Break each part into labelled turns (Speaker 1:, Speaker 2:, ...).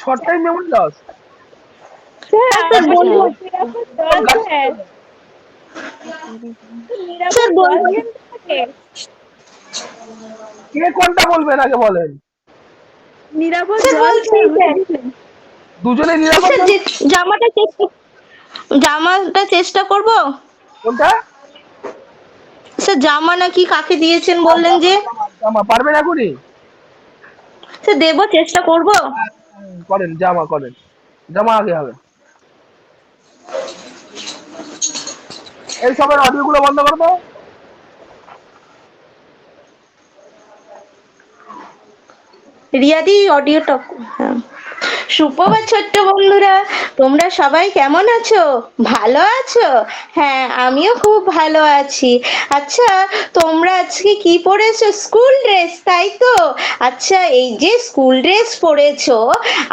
Speaker 1: Short time memory loss.
Speaker 2: Sir
Speaker 3: sir
Speaker 2: আমাদের
Speaker 3: বলবো,
Speaker 2: নিরাপদ জল স্যার,
Speaker 3: স্যার
Speaker 2: নিরাপদ জল
Speaker 3: বলবো।
Speaker 2: দিয়েন তোমাকে,
Speaker 1: কে কোনটা বলবেন আগে বলেন?
Speaker 2: নিরাপদ
Speaker 3: স্যার
Speaker 2: জল
Speaker 3: বলছি
Speaker 2: স্যার
Speaker 3: স্যার।
Speaker 2: বুঝলেন।
Speaker 1: দুজনে নিরাপদ
Speaker 3: স্যার
Speaker 1: জল।
Speaker 3: যে জামাটা চেষ্টা করব।
Speaker 1: কোনটা?
Speaker 3: স্যার জামা নাকি কাকে দিয়েছেন বললেন
Speaker 1: জামা
Speaker 3: যে?
Speaker 1: জামা জামা পারবেন এখনই?
Speaker 3: স্যার দেবো, চেষ্টা করব।
Speaker 1: করেন, জামা করেন। জামা আগে হবে। এই সবের অডিও গুলো বন্ধ করে দাও।
Speaker 3: রিয়াদি অডিওটা, হ্যাঁ। সুপ্রভাত ছোট্ট বন্ধুরা, তোমরা সবাই কেমন আছো? ভালো আছো? হ্যাঁ, আমিও খুব ভালো আছি। আচ্ছা, তোমরা আজকে কি পরেছো? স্কুল ড্রেস, তাই তো? আচ্ছা, এই যে স্কুল ড্রেস পরেছো,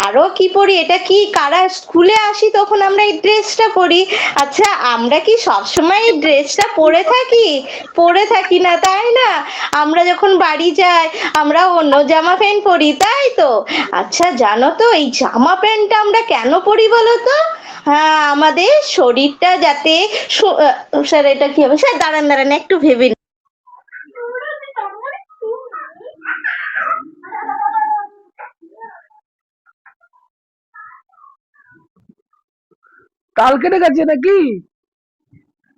Speaker 3: আরো কি পরি? এটা কি, কারা স্কুলে আসি তখন আমরা এই ড্রেসটা পরি? আচ্ছা, আমরা কি সবসময় এই ড্রেসটা পরে থাকি? পরে থাকি না, তাই না? আমরা যখন বাড়ি যাই আমরা অন্য জামা প্যান্ট পরি, তাই তো? আচ্ছা, জানো তো এই জামা প্যান্টটা আমরা কেন পরি বলো তো? হ্যাঁ, আমাদের শরীরটা যাতে স্যার এটা কি হবে? স্যার দাঁড়ান দাঁড়ান, একটু ভেবে নিই।
Speaker 1: কাল কেটে গেছে নাকি?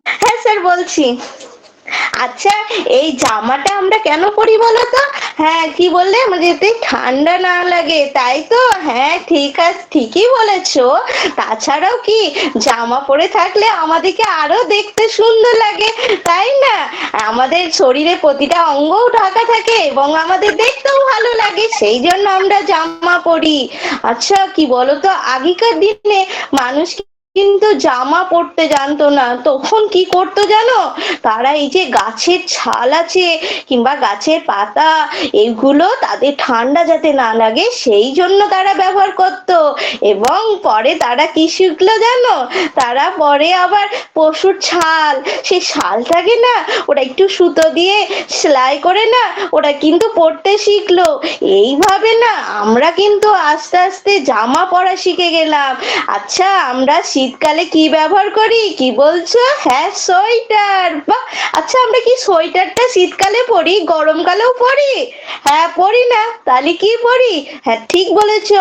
Speaker 3: হ্যাঁ স্যার, বলছি। আচ্ছা, এই জামাটা আমরা কেন পরি বলো তো? হ্যাঁ, কি বললে? আমাদের যাতে ঠান্ডা না লাগে, তাই তো? হ্যাঁ, ঠিক আছে, ঠিকই বলেছো। তাছাড়াও কি, জামা পরে থাকলে আমাদেরকে আরো দেখতে সুন্দর লাগে, তাই না? আমাদের শরীরে প্রতিটা অঙ্গও ঢাকা থাকে এবং আমাদের দেখতেও ভালো লাগে, সেই জন্য আমরা জামা পরি। আচ্ছা, কি বলতো, আগেকার দিনে মানুষ কিন্তু জামা পরতে জানতো না, তখন কি করতো জানো? তারা এই যে গাছের ছাল আছে কিংবা গাছের পাতা, এগুলো তাদের ঠান্ডা যাতে না লাগে সেই জন্য তারা ব্যবহার করত। এবং পরে তারা কি শিখলো জানো? তারা পরে আবার পশুর ছাল, সেই শালটাকে না ওরা একটু সুতো দিয়ে সেলাই করে না ওরা কিন্তু পরতে শিখলো। এইভাবে না আমরা কিন্তু আস্তে আস্তে জামা পরা শিখে গেলাম। আচ্ছা, আমরা শীতকালে কি ব্যবহার করি, কি বলছো? হ্যাঁ, সোয়েটার। বাহ! আচ্ছা, আমরা কি সোয়েটারটা শীতকালে পরি, গরমকালেও পরি? হ্যাঁ, পরি না, তাহলে কি পরি? হ্যাঁ, ঠিক বলেছো,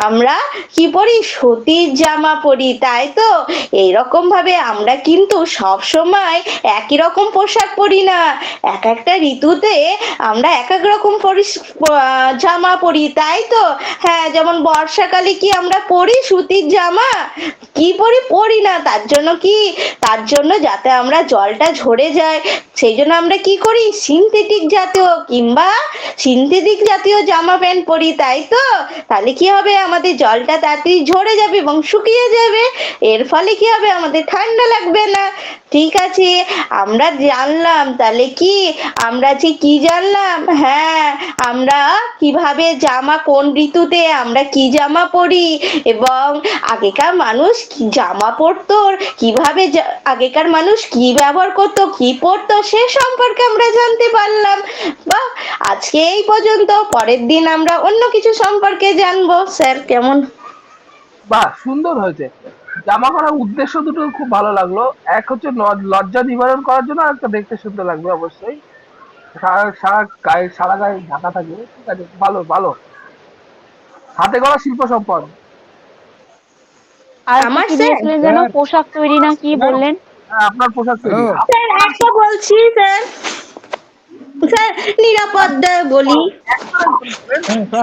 Speaker 3: আমরা কি পরি? সুতির জামা পরি, তাই তো? এইরকম ভাবে আমরা কিন্তু সব সময় একই রকম পোশাক পরি না, এক একটা ঋতুতে আমরা এক এক রকম জামা পরি, তাই তো? হ্যাঁ, যেমন বর্ষাকালে কি আমরা পরি সুতির জামা? কি পরি? পরি না। তার জন্য কি, তার জন্য যাতে আমরা জলটা ঝরে যায় সেই জন্য আমরা কি করি? সিনথেটিক জাতীয় কিংবা সিনথেটিক জাতীয় জামা প্যান্ট পরি, তাই তো? তাহলে কি হবে? আমাদের জলটা তাড়াতাড়ি ঝরে যাবে এবং শুকিয়ে যাবে, এর ফলে কি হবে? আমাদের ঠান্ডা লাগবে না। ঠিক আছে, আমরা জানলাম তাহলে কি, আমরা যে কি জানলাম, হ্যাঁ, আমরা কিভাবে জামা, কোন ঋতুতে আমরা কি জামা পরি এবং আগেকার মানুষ কি জামা পরতো, কিভাবে আগেকার মানুষ কি ব্যবহার করতো, কি পরতো, সে সম্পর্কে আমরা জানতে পারলাম। বা আজকে এই পর্যন্ত, পরের দিন আমরা অন্য কিছু সম্পর্কে জানবো। স্যার কেমন?
Speaker 1: বাহ, সুন্দর হয়েছে। জামা করার উদ্দেশ্য দুটো খুব ভালো লাগলো। এক হচ্ছে লজ্জা নিবারণ করার জন্য, আর একটা দেখতে সুন্দর লাগবে অবশ্যই। সারা সারা গায়ে, সারা গায়ে ঢাকা থাকবে। ঠিক আছে, ভালো ভালো। হাতে গড়া শিল্প সম্পদ।
Speaker 2: আর একটা
Speaker 3: আমার
Speaker 2: কি
Speaker 3: স্যার,
Speaker 2: দিয়েছিলেন যেন, পোশাক তৈরি না কি বললেন?
Speaker 1: হ্যাঁ, আপনার পোশাক তৈরি।
Speaker 3: স্যার একটা বলছি স্যার, স্যার নিরাপত্তা বলি।
Speaker 1: একটা